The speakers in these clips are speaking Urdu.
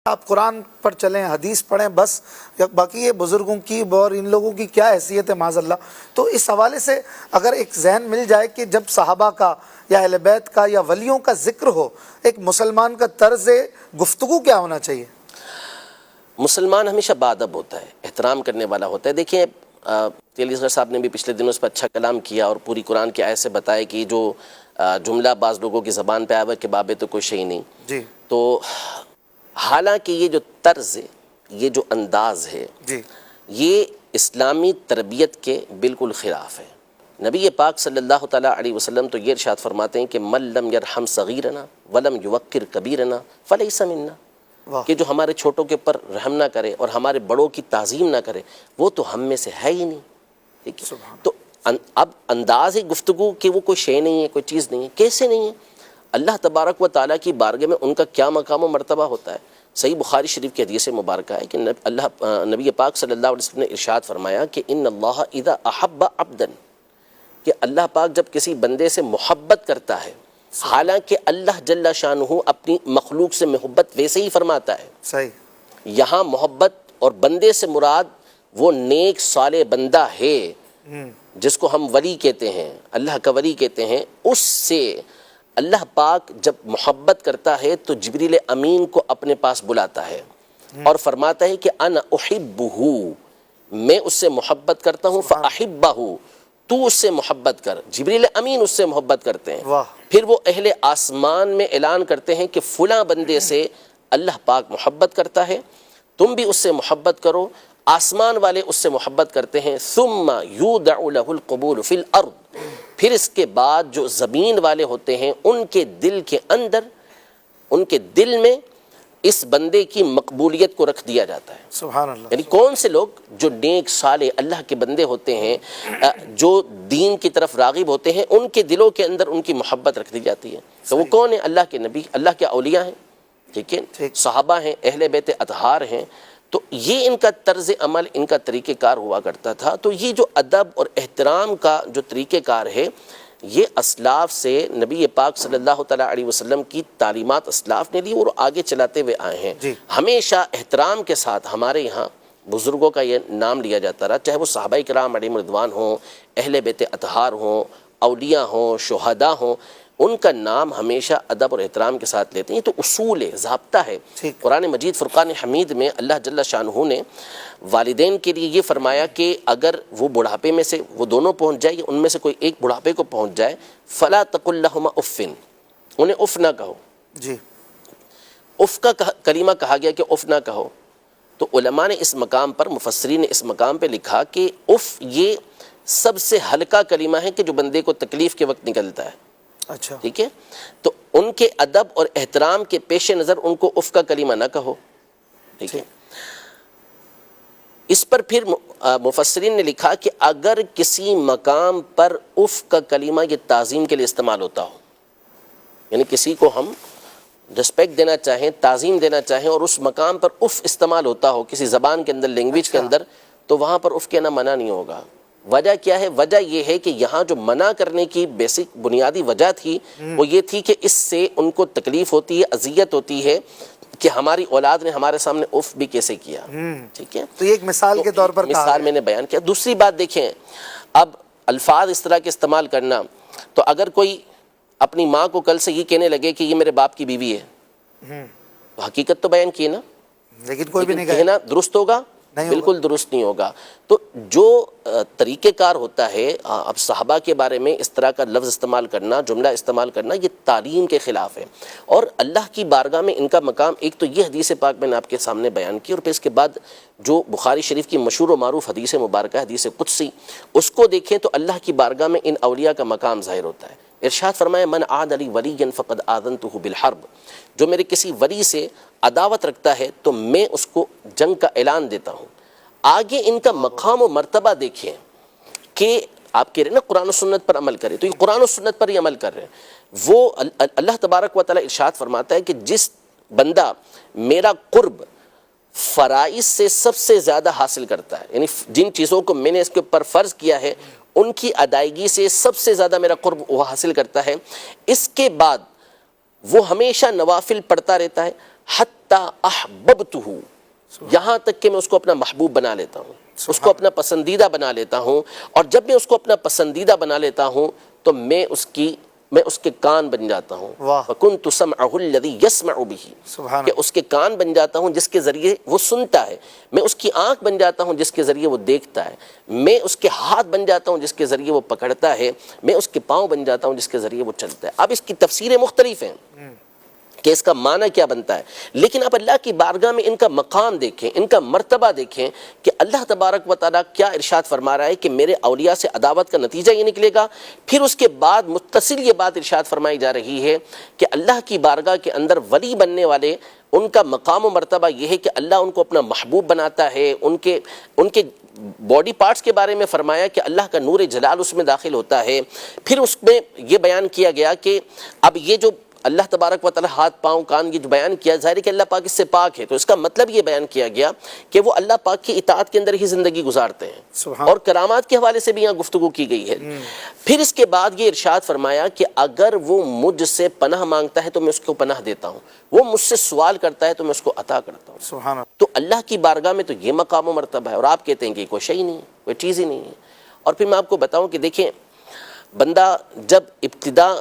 آپ قرآن پر چلیں، حدیث پڑھیں، بس باقی یہ بزرگوں کی اور ان لوگوں کی کیا حیثیت ہے معاذ اللہ۔ تو اس حوالے سے اگر ایک ذہن مل جائے کہ جب صحابہ کا یا اہل بیت کا یا ولیوں کا ذکر ہو، ایک مسلمان کا طرز گفتگو کیا ہونا چاہیے؟ مسلمان ہمیشہ باادب ہوتا ہے، احترام کرنے والا ہوتا ہے۔ دیکھیں تیلی اصغر صاحب نے بھی پچھلے دنوں اس پر اچھا کلام کیا اور پوری قرآن کی آیت سے بتایا کہ جو جملہ بعض لوگوں کی زبان پہ آیا ہوا کہ بابے تو کوئی شے نہیں، جی تو حالانکہ یہ جو طرز ہے، یہ جو انداز ہے، جی یہ اسلامی تربیت کے بالکل خلاف ہے۔ نبی پاک صلی اللہ تعالیٰ علیہ وسلم تو یہ ارشاد فرماتے ہیں کہ من لم یرحم صغیرنا ولم یوقر کبیرنا فلیس منا، واہ، کہ جو ہمارے چھوٹوں کے اوپر رحم نہ کرے اور ہمارے بڑوں کی تعظیم نہ کرے وہ تو ہم میں سے ہے ہی نہیں۔ ٹھیک ہے؟ سبحان تو اب انداز گفتگو کہ وہ کوئی شے نہیں ہے، کوئی چیز نہیں ہے، کیسے نہیں ہے؟ اللہ تبارک و تعالیٰ کی بارگاہ میں ان کا کیا مقام و مرتبہ ہوتا ہے۔ صحیح بخاری شریف کی حدیث مبارکہ ہے کہ نبی پاک صلی اللہ علیہ وسلم نے ارشاد فرمایا کہ ان اللہ اذا احب عبدا، کہ اللہ پاک جب کسی بندے سے محبت کرتا ہے، حالانکہ اللہ جل شانہ اپنی مخلوق سے محبت ویسے ہی فرماتا ہے، صحیح، یہاں محبت اور بندے سے مراد وہ نیک صالح بندہ ہے جس کو ہم ولی کہتے ہیں، اللہ کا ولی کہتے ہیں، اس سے اللہ پاک جب محبت کرتا ہے تو جبریل امین کو اپنے پاس بلاتا ہے اور فرماتا ہے کہ انا احبہ، میں اس سے محبت کرتا ہوں، فاحبہ، تو اس سے محبت کر۔ جبریل امین اس سے محبت کرتے ہیں، واہ، پھر وہ اہل آسمان میں اعلان کرتے ہیں کہ فلاں بندے سے اللہ پاک محبت کرتا ہے، تم بھی اس سے محبت کرو۔ آسمان والے اس سے محبت کرتے ہیں، ثم یودع له القبول فی الارض، پھر اس کے بعد جو زمین والے ہوتے ہیں ان کے دل کے اندر، ان کے دل میں اس بندے کی مقبولیت کو رکھ دیا جاتا ہے۔ سبحان اللہ، یعنی کون سے لوگ جو نیک صالح اللہ کے بندے ہوتے ہیں، جو دین کی طرف راغب ہوتے ہیں، ان کے دلوں کے اندر ان کی محبت رکھ دی جاتی ہے۔ تو وہ کون ہیں؟ اللہ کے نبی، اللہ کے اولیاء ہیں، ٹھیک ہے، صحابہ ہیں، اہل بیت اطہار ہیں۔ تو یہ ان کا طرز عمل، ان کا طریقہ کار ہوا کرتا تھا۔ تو یہ جو ادب اور احترام کا جو طریقہ کار ہے، یہ اسلاف سے نبی پاک صلی اللہ تعالیٰ علیہ وسلم کی تعلیمات اسلاف نے لی اور آگے چلاتے ہوئے آئے ہیں۔ جی، ہمیشہ احترام کے ساتھ ہمارے یہاں بزرگوں کا یہ نام لیا جاتا رہا، چاہے وہ صحابہ کرام علیہم رضوان ہوں، اہل بیت اطہار ہوں، اولیاء ہوں، شہداء ہوں، ان کا نام ہمیشہ ادب اور احترام کے ساتھ لیتے ہیں۔ یہ تو اصول ہے، ضابطہ ہے۔ ٹھیک، قرآن مجید فرقان حمید میں اللہ جل شانہ نے والدین کے لیے یہ فرمایا کہ اگر وہ بڑھاپے میں سے وہ دونوں پہنچ جائے، ان میں سے کوئی ایک بڑھاپے کو پہنچ جائے، فلا تقل لہما اف، انہیں اف نہ کہو۔ جی، اف کا کلمہ کہا گیا کہ اف نہ کہو، تو علماء نے اس مقام پر، مفسرین نے اس مقام پہ لکھا کہ اف یہ سب سے ہلکا کلمہ ہے کہ جو بندے کو تکلیف کے وقت نکلتا ہے، اچھا، ٹھیک ہے۔ تو ان کے ادب اور احترام کے پیش نظر ان کو اف کا کلمہ نہ کہو، ٹھیک ہے۔ اس پر پھر مفسرین نے لکھا کہ اگر کسی مقام پر اف کا کلمہ یہ تعظیم کے لیے استعمال ہوتا ہو، یعنی کسی کو ہم رسپیکٹ دینا چاہیں، تعظیم دینا چاہیں، اور اس مقام پر اف استعمال ہوتا ہو کسی زبان کے اندر، لینگویج کے اندر، تو وہاں پر اف کہنا منع نہیں ہوگا۔ وجہ کیا ہے؟ وجہ یہ ہے کہ یہاں جو منع کرنے کی بیسک بنیادی وجہ تھی وہ یہ تھی کہ اس سے ان کو تکلیف ہوتی ہے، اذیت ہوتی ہے کہ ہماری اولاد نے ہمارے سامنے اف بھی کیسے کیا، ٹھیک ہے۔ تو یہ ایک مثال کے طور پر مثال میں نے بیان کیا۔ دوسری بات دیکھیں، اب الفاظ اس طرح کے استعمال کرنا، تو اگر کوئی اپنی ماں کو کل سے یہ کہنے لگے کہ یہ میرے باپ کی بیوی ہے، تو حقیقت تو بیان کی نا، لیکن کوئی بھی نہیں کہنا درست ہوگا؟ بالکل درست نہیں ہوگا۔ تو جو طریقہ کار ہوتا ہے، اب صحابہ کے بارے میں اس طرح کا لفظ استعمال کرنا، جملہ استعمال کرنا، یہ تعلیم کے خلاف ہے، اور اللہ کی بارگاہ میں ان کا مقام، ایک تو یہ حدیث پاک میں نے آپ کے سامنے بیان کی، اور پھر اس کے بعد جو بخاری شریف کی مشہور و معروف حدیث مبارکہ، حدیث قدسی، اس کو دیکھیں تو اللہ کی بارگاہ میں ان اولیاء کا مقام ظاہر ہوتا ہے۔ ارشاد فرمایا من عاد لی ولیا فقد آذنتہ بالحرب، جو میرے کسی ولی سے عداوت رکھتا ہے تو میں اس کو جنگ کا اعلان دیتا ہوں۔ آگے ان کا مقام و مرتبہ دیکھیں کہ آپ کہہ رہے ہیں نا قرآن و سنت پر عمل کرے، تو یہ قرآن و سنت پر ہی عمل کر رہے ہیں۔ وہ اللہ تبارک و تعالیٰ ارشاد فرماتا ہے کہ جس بندہ میرا قرب فرائض سے سب سے زیادہ حاصل کرتا ہے، یعنی جن چیزوں کو میں نے اس کے اوپر فرض کیا ہے ان کی ادائیگی سے سب سے زیادہ میرا قرب وہ حاصل کرتا ہے، اس کے بعد وہ ہمیشہ نوافل پڑھتا رہتا ہے، حتی احببتہ، یہاں تک کہ میں اس کو اپنا محبوب بنا لیتا ہوں، اس کو اپنا پسندیدہ بنا لیتا ہوں، اور جب میں اس کو اپنا پسندیدہ بنا لیتا ہوں تو میں اس کے کان بن جاتا ہوں. وَكُنْتُ سَمْعَهُ الَّذِي يَسْمَعُ بِهِ، کہ اس کے کان بن جاتا ہوں جس کے ذریعے وہ سنتا ہے. میں اس کی آنکھ بن جاتا ہوں جس کے ذریعے وہ دیکھتا ہے. میں اس کے ہاتھ بن جاتا ہوں جس کے ذریعے وہ پکڑتا ہے. میں اس کے پاؤں بن جاتا ہوں جس کے ذریعے وہ چلتا ہے. اب اس کی تفسیریں مختلف ہیں کہ اس کا معنی کیا بنتا ہے، لیکن اب اللہ کی بارگاہ میں ان کا مقام دیکھیں، ان کا مرتبہ دیکھیں کہ اللہ تبارک و تعالیٰ کیا ارشاد فرما رہا ہے کہ میرے اولیاء سے عداوت کا نتیجہ یہ نکلے گا. پھر اس کے بعد متصل یہ بات ارشاد فرمائی جا رہی ہے کہ اللہ کی بارگاہ کے اندر ولی بننے والے ان کا مقام و مرتبہ یہ ہے کہ اللہ ان کو اپنا محبوب بناتا ہے. ان کے باڈی پارٹس کے بارے میں فرمایا کہ اللہ کا نور جلال اس میں داخل ہوتا ہے. پھر اس میں یہ بیان کیا گیا کہ اب یہ جو اللہ تبارک و تعالیٰ ہاتھ پاؤں کان یہ جو بیان کیا، ظاہر ہے کہ اللہ پاک اس سے پاک ہے، تو اس کا مطلب یہ بیان کیا گیا کہ وہ اللہ پاک کی اطاعت کے اندر ہی زندگی گزارتے ہیں. اور کرامات کے حوالے سے بھی یہاں گفتگو کی گئی ہے. پھر اس کے بعد یہ ارشاد فرمایا کہ اگر وہ مجھ سے پناہ مانگتا ہے تو میں اس کو پناہ دیتا ہوں، وہ مجھ سے سوال کرتا ہے تو میں اس کو عطا کرتا ہوں. سبحان اللہ. تو اللہ کی بارگاہ میں تو یہ مقام و مرتبہ ہے، اور آپ کہتے ہیں کہ کوئی شے ہی نہیں ہے، کوئی چیز ہی نہیں ہے. اور پھر میں آپ کو بتاؤں کہ دیکھیں، بندہ جب ابتدا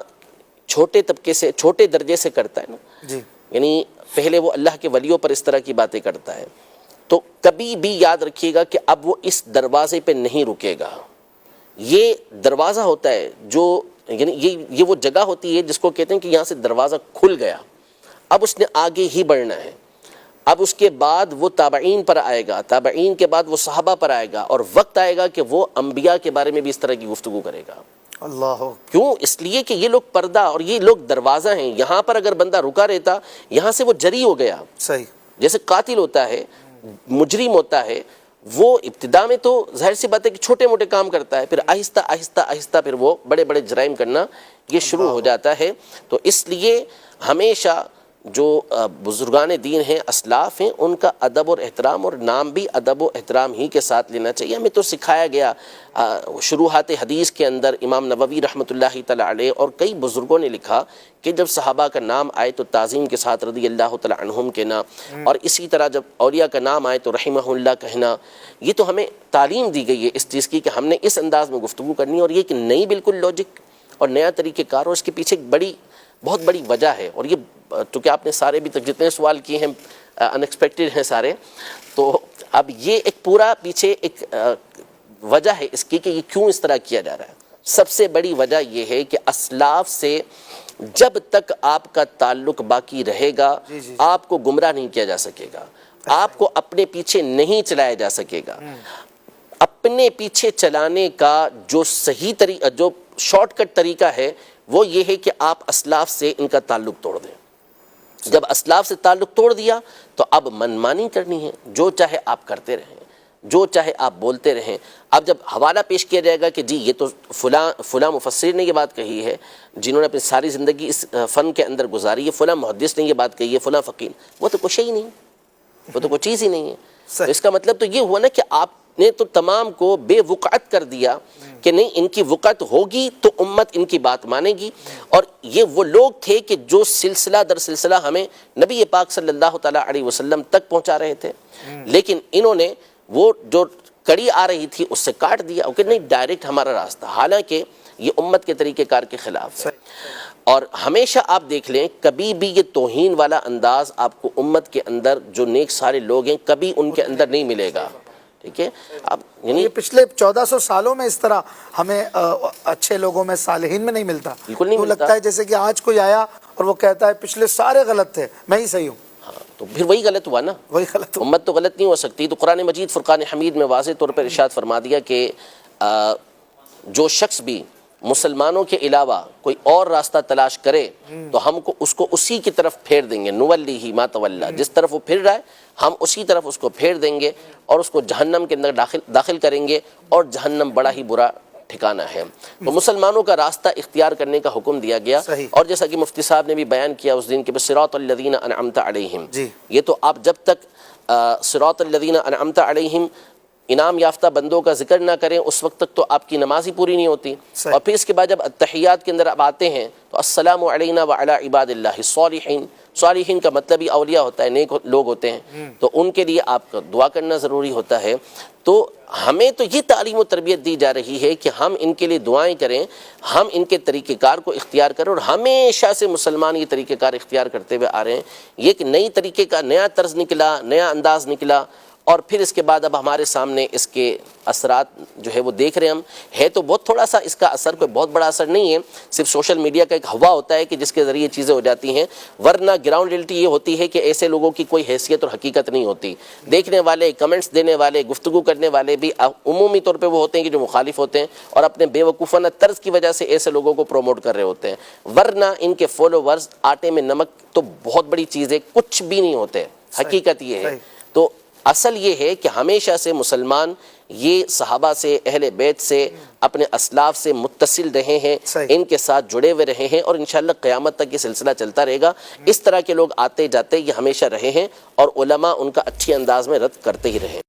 چھوٹے طبقے سے، چھوٹے درجے سے کرتا ہے نا، جی، یعنی پہلے وہ اللہ کے ولیوں پر اس طرح کی باتیں کرتا ہے، تو کبھی بھی یاد رکھیے گا کہ اب وہ اس دروازے پہ نہیں رکے گا. یہ دروازہ ہوتا ہے جو، یعنی یہ وہ جگہ ہوتی ہے جس کو کہتے ہیں کہ یہاں سے دروازہ کھل گیا، اب اس نے آگے ہی بڑھنا ہے. اب اس کے بعد وہ تابعین پر آئے گا، تابعین کے بعد وہ صحابہ پر آئے گا، اور وقت آئے گا کہ وہ انبیاء کے بارے میں بھی اس طرح کی گفتگو کرے گا. اللہ. کیوں؟ اس لیے کہ یہ لوگ پردہ اور یہ لوگ دروازہ ہیں. یہاں پر اگر بندہ رکا رہتا، یہاں سے وہ جری ہو گیا. صحیح. جیسے قاتل ہوتا ہے، مجرم ہوتا ہے، وہ ابتدا میں تو ظاہر سی بات ہے کہ چھوٹے موٹے کام کرتا ہے، پھر آہستہ آہستہ آہستہ پھر وہ بڑے بڑے جرائم کرنا یہ شروع ہو جاتا ہے. تو اس لیے ہمیشہ جو بزرگان دین ہیں، اسلاف ہیں، ان کا ادب اور احترام، اور نام بھی ادب و احترام ہی کے ساتھ لینا چاہیے. ہمیں تو سکھایا گیا شروحات حدیث کے اندر، امام نووی رحمۃ اللہ تعالیٰ علیہ اور کئی بزرگوں نے لکھا کہ جب صحابہ کا نام آئے تو تعظیم کے ساتھ رضی اللہ تعالیٰ عنہم کہنا، اور اسی طرح جب اولیاء کا نام آئے تو رحمہ اللہ کہنا. یہ تو ہمیں تعلیم دی گئی ہے اس چیز کی کہ ہم نے اس انداز میں گفتگو کرنی ہے. اور یہ کہ نئی بالکل لاجک اور نیا طریقہ کار، اور اس کے پیچھے ایک بہت بڑی وجہ ہے. اور یہ چونکہ آپ نے سارے بھی تک جتنے سوال کیے ہیں انیکسپیکٹڈ ہیں سارے، تو اب یہ ایک پورا پیچھے ایک وجہ ہے اس کی کہ یہ کیوں اس طرح کیا جا رہا ہے. سب سے بڑی وجہ یہ ہے کہ اسلاف سے جب تک آپ کا تعلق باقی رہے گا آپ کو گمراہ نہیں کیا جا سکے گا، آپ کو اپنے پیچھے نہیں چلایا جا سکے گا. اپنے پیچھے چلانے کا جو صحیح طریقہ، جو شارٹ کٹ طریقہ ہے، وہ یہ ہے کہ آپ اسلاف سے ان کا تعلق توڑ دیں. جب اسلاف سے تعلق توڑ دیا تو اب منمانی کرنی ہے، جو چاہے آپ کرتے رہیں، جو چاہے آپ بولتے رہیں. اب جب حوالہ پیش کیا جائے گا کہ جی یہ تو فلاں مفسر نے یہ بات کہی ہے، جنہوں نے اپنی ساری زندگی اس فن کے اندر گزاری ہے، فلاں محدث نے یہ بات کہی ہے، فلاں فقیر، وہ تو کچھ ہی نہیں، وہ تو کوئی چیز ہی نہیں ہے. تو اس کا مطلب تو یہ ہوا نا کہ آپ نے تو تمام کو بے وقعت کر دیا کہ نہیں، ان کی وقعت ہوگی تو امت ان کی بات مانے گی. اور یہ وہ لوگ تھے کہ جو سلسلہ در سلسلہ ہمیں نبی پاک صلی اللہ تعالیٰ علیہ وسلم تک پہنچا رہے تھے، لیکن انہوں نے وہ جو کڑی آ رہی تھی اس سے کاٹ دیا کہ نہیں ڈائریکٹ ہمارا راستہ، حالانکہ یہ امت کے طریقہ کار کے خلاف ہے. اور ہمیشہ آپ دیکھ لیں کبھی بھی یہ توہین والا انداز آپ کو امت کے اندر جو نیک سارے لوگ ہیں کبھی ان کے اندر نہیں ملے گا. ٹھیک ہے، اب یعنی پچھلے 1400 سالوں میں اس طرح ہمیں اچھے لوگوں میں، صالحین میں نہیں ملتا. بالکل نہیں ملتا. لگتا ہے جیسے کہ آج کوئی آیا اور وہ کہتا ہے پچھلے سارے غلط تھے، میں ہی صحیح ہوں. تو پھر وہی غلط ہوا نا، وہی غلط ہوا. امت تو غلط نہیں ہو سکتی. تو قرآن مجید فرقان حمید میں واضح طور پر ارشاد فرما دیا کہ جو شخص بھی مسلمانوں کے علاوہ کوئی اور راستہ تلاش کرے تو ہم کو اس کو اسی کی طرف پھیر دیں گے، نولیہ ما تولی، جس طرف وہ پھر رہا ہے ہم اسی طرف اس کو پھیر دیں گے اور اس کو جہنم کے اندر داخل کریں گے، اور جہنم بڑا ہی برا ٹھکانہ ہے. تو مسلمانوں کا راستہ اختیار کرنے کا حکم دیا گیا. اور جیسا کہ مفتی صاحب نے بھی بیان کیا اس دن کہ صراط الذین انعمت علیہم، یہ تو آپ جب تک صراط الذین انعمت علیہم انعام یافتہ بندوں کا ذکر نہ کریں اس وقت تک تو آپ کی نماز ہی پوری نہیں ہوتی. اور پھر اس کے بعد جب التحیات کے اندر اب آتے ہیں تو السلام علینا وعلی عباد اللہ الصالحین، صالحین کا مطلب ہی اولیاء ہوتا ہے، نیک لوگ ہوتے ہیں، تو ان کے لیے آپ کا دعا کرنا ضروری ہوتا ہے۔ تو ہمیں تو یہ تعلیم و تربیت دی جا رہی ہے کہ ہم ان کے لیے دعائیں کریں، ہم ان کے طریقہ کار کو اختیار کریں، اور ہمیشہ سے مسلمان یہ طریقہ کار اختیار کرتے ہوئے آ رہے ہیں۔ یہ ایک نئی طریقے کا نیا طرز نکلا، نیا انداز نکلا، اور پھر اس کے بعد اب ہمارے سامنے اس کے اثرات جو ہے وہ دیکھ رہے ہیں ہم۔ ہے تو بہت تھوڑا سا اس کا اثر، کوئی بہت بڑا اثر نہیں ہے، صرف سوشل میڈیا کا ایک ہوا ہوتا ہے کہ جس کے ذریعے چیزیں ہو جاتی ہیں، ورنہ گراؤنڈ ریئلٹی یہ ہوتی ہے کہ ایسے لوگوں کی کوئی حیثیت اور حقیقت نہیں ہوتی۔ دیکھنے والے، کمنٹس دینے والے، گفتگو کرنے والے بھی عمومی طور پہ وہ ہوتے ہیں کہ جو مخالف ہوتے ہیں اور اپنے بے وقوفانہ طرز کی وجہ سے ایسے لوگوں کو پروموٹ کر رہے ہوتے ہیں، ورنہ ان کے فالوورز آٹے میں نمک تو بہت بڑی چیز ہے، کچھ بھی نہیں ہوتے، حقیقت یہ ہے۔ تو اصل یہ ہے کہ ہمیشہ سے مسلمان یہ صحابہ سے، اہل بیت سے، اپنے اسلاف سے متصل رہے ہیں، ان کے ساتھ جڑے ہوئے رہے ہیں، اور انشاءاللہ قیامت تک یہ سلسلہ چلتا رہے گا۔ اس طرح کے لوگ آتے جاتے یہ ہمیشہ رہے ہیں، اور علماء ان کا اچھی انداز میں رد کرتے ہی رہے ہیں۔